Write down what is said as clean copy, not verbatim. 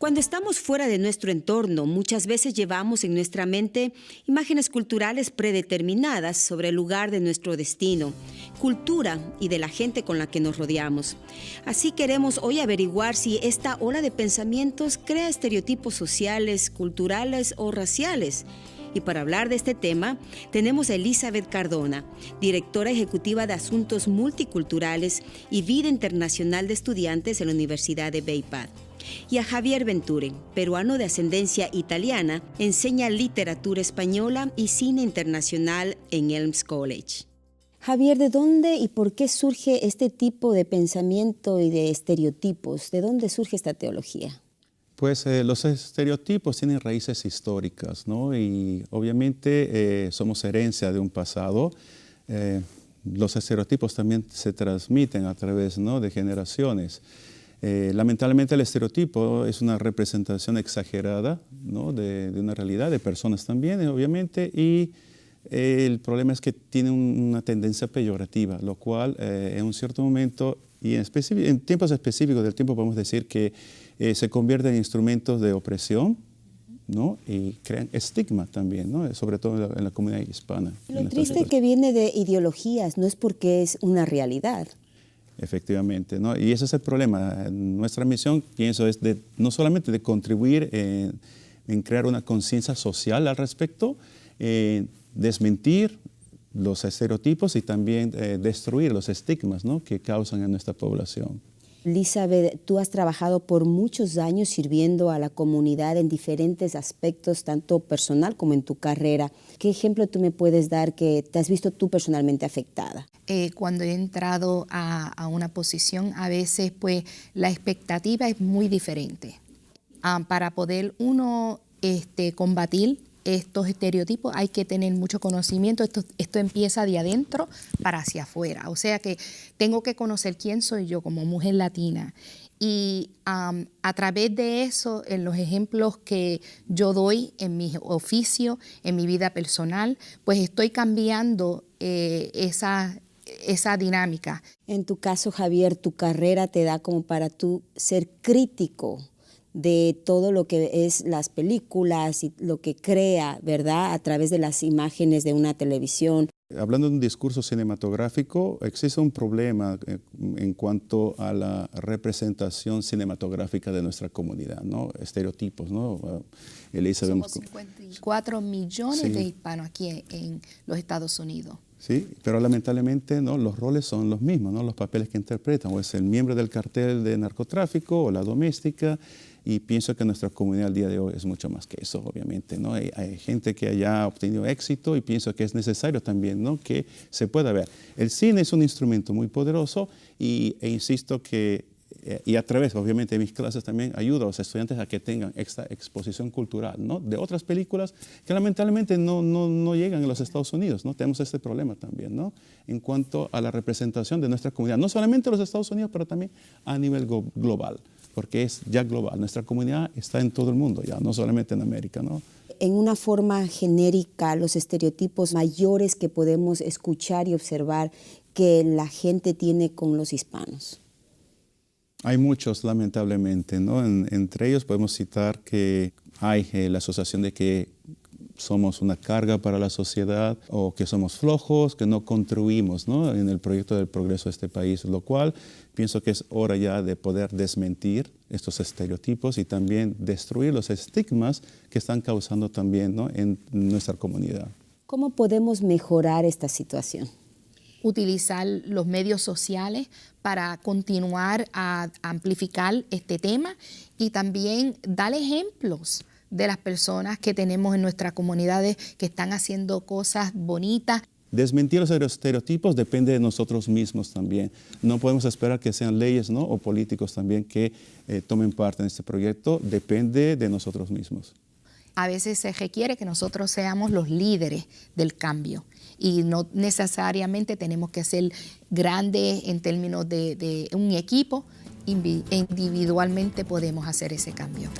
Cuando estamos fuera de nuestro entorno, muchas veces llevamos en nuestra mente imágenes culturales predeterminadas sobre el lugar de nuestro destino, cultura y de la gente con la que nos rodeamos. Así queremos hoy averiguar si esta ola de pensamientos crea estereotipos sociales, culturales o raciales. Y para hablar de este tema, tenemos a Elizabeth Cardona, directora ejecutiva de Asuntos Multiculturales y Vida Internacional de Estudiantes en la Universidad de Bay Path. Y a Javier Venture, peruano de ascendencia italiana, enseña literatura española y cine internacional en Elms College. Javier, ¿de dónde y por qué surge este tipo de pensamiento y de estereotipos? ¿De dónde surge esta teología? Pues los estereotipos tienen raíces históricas, ¿no? Y obviamente somos herencia de un pasado. Los estereotipos también se transmiten a través, ¿no?, de generaciones. Lamentablemente el estereotipo es una representación exagerada, ¿no?, de una realidad, de personas también, obviamente, y el problema es que tiene una tendencia peyorativa, lo cual en un cierto momento y en tiempos específicos del tiempo podemos decir que se convierten en instrumentos de opresión, ¿no?, y crean estigma también, ¿no?, sobre todo en la comunidad hispana. Lo triste que viene de ideologías, no es porque es una realidad. Efectivamente, ¿no? Y ese es el problema. Nuestra misión, pienso, es no solamente de contribuir en crear una conciencia social al respecto, desmentir los estereotipos y también destruir los estigmas, ¿no?, que causan en nuestra población. Elizabeth, tú has trabajado por muchos años sirviendo a la comunidad en diferentes aspectos, tanto personal como en tu carrera. ¿Qué ejemplo tú me puedes dar que te has visto tú personalmente afectada? Cuando he entrado a una posición, a veces pues la expectativa es muy diferente. Para poder uno combatir estos estereotipos hay que tener mucho conocimiento. Esto empieza de adentro para hacia afuera. O sea que tengo que conocer quién soy yo como mujer latina. Y a través de eso, en los ejemplos que yo doy en mi oficio, en mi vida personal, pues estoy cambiando esa dinámica. En tu caso, Javier, tu carrera te da como para tú ser crítico de todo lo que es las películas y lo que crea, ¿verdad?, a través de las imágenes de una televisión. Hablando de un discurso cinematográfico, existe un problema en cuanto a la representación cinematográfica de nuestra comunidad, ¿no? Estereotipos, ¿no? Somos 54 millones de hispanos aquí en los Estados Unidos. Sí, pero lamentablemente, ¿no?, los roles son los mismos, ¿no?, los papeles que interpretan, o es el miembro del cartel de narcotráfico o la doméstica, y pienso que nuestra comunidad al día de hoy es mucho más que eso, obviamente, ¿no? Hay gente que haya obtenido éxito y pienso que es necesario también, ¿no?, que se pueda ver. El cine es un instrumento muy poderoso e insisto que y a través, obviamente, de mis clases también ayudo a los estudiantes a que tengan esta exposición cultural, ¿no?, de otras películas que lamentablemente no llegan a los Estados Unidos, ¿no? Tenemos este problema también, ¿no?, en cuanto a la representación de nuestra comunidad, no solamente en los Estados Unidos, pero también a nivel global, porque es ya global. Nuestra comunidad está en todo el mundo ya, no solamente en América, ¿no? En una forma genérica, los estereotipos mayores que podemos escuchar y observar que la gente tiene con los hispanos. Hay muchos, lamentablemente, ¿no? Entre ellos podemos citar que hay la asociación de que somos una carga para la sociedad o que somos flojos, que no contribuimos, ¿no?, en el proyecto del progreso de este país, lo cual pienso que es hora ya de poder desmentir estos estereotipos y también destruir los estigmas que están causando también, ¿no?, en nuestra comunidad. ¿Cómo podemos mejorar esta situación? Utilizar los medios sociales para continuar a amplificar este tema y también dar ejemplos de las personas que tenemos en nuestras comunidades que están haciendo cosas bonitas. Desmentir los estereotipos depende de nosotros mismos también. No podemos esperar que sean leyes, ¿no?, o políticos también que tomen parte en este proyecto. Depende de nosotros mismos. A veces se requiere que nosotros seamos los líderes del cambio y no necesariamente tenemos que ser grandes en términos de un equipo, individualmente podemos hacer ese cambio.